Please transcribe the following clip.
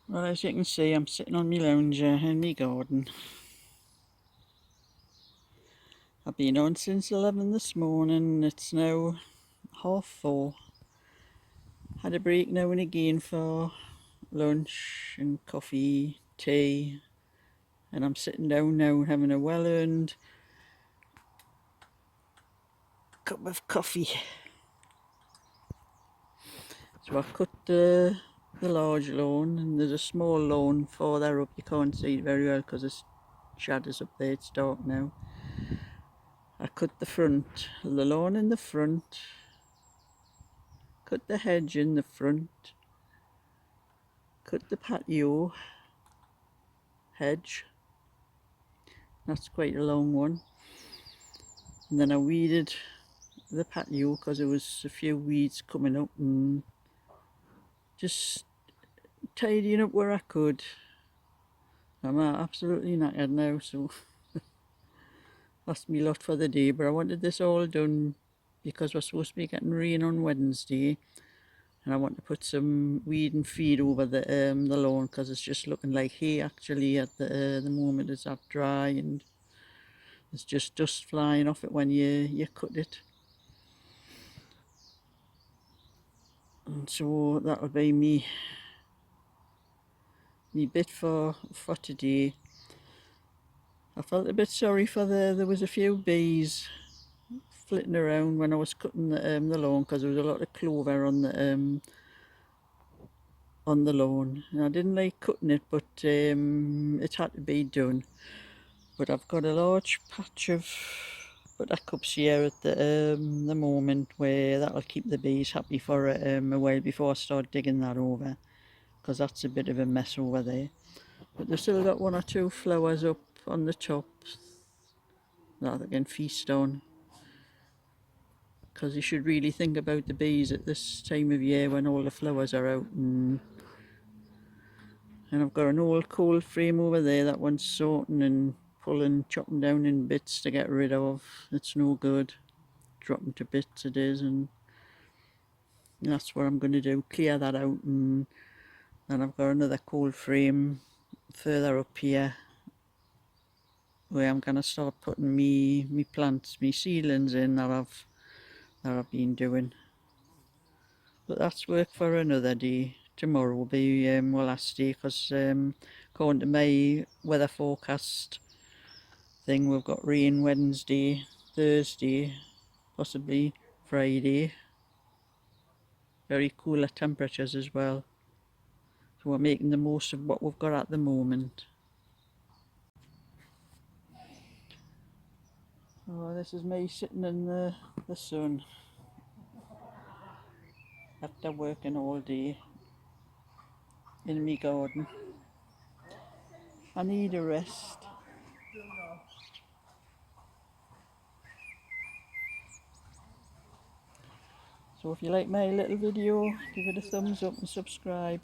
Well, as you can see, I'm sitting on my lounger in my garden. I've been on since 11 this morning. It's now 4:30. Had a break now and again for lunch and coffee, tea, and I'm sitting down now having a well-earned cup of coffee. So I've cut the large lawn, and there's a small lawn further up. You can't see it very well because there's shadows up there. It's dark now. I cut the lawn in the front, cut the hedge in the front, cut the patio hedge. That's quite a long one. And then I weeded the patio because there was a few weeds coming up, and just tidying up where I could. I'm absolutely knackered now, so that's me lot for the day. But I wanted this all done because we're supposed to be getting rain on Wednesday, and I want to put some weed and feed over the lawn because it's just looking like hay actually at the moment. It's that dry and there's just dust flying off it when you cut it. And so that'll be me bit for today. I felt a bit sorry for there was a few bees flitting around when I was cutting the lawn because there was a lot of clover on the lawn, and I didn't like cutting it, but it had to be done. But I've got a large patch of buttercups here at the moment where that'll keep the bees happy for a while before I start digging that over, because that's a bit of a mess over there. But they've still got one or two flowers up on the top that they can feast on, because you should really think about the bees at this time of year when all the flowers are out. And I've got an old coal frame over there, that one's sorting and pulling, chopping down in bits to get rid of. It's no good, dropping to bits it is, and that's what I'm going to do, clear that out. And then I've got another coal frame further up here where I'm going to start putting me plants, me seedlings in that I've been doing. But that's work for another day. Tomorrow will be my last day, because according to my weather forecast thing, we've got rain Wednesday, Thursday, possibly Friday. Very cooler temperatures as well. So we're making the most of what we've got at the moment. Oh, this is me sitting in the sun after working all day in my garden. I need a rest. So if you like my little video, give it a thumbs up and subscribe.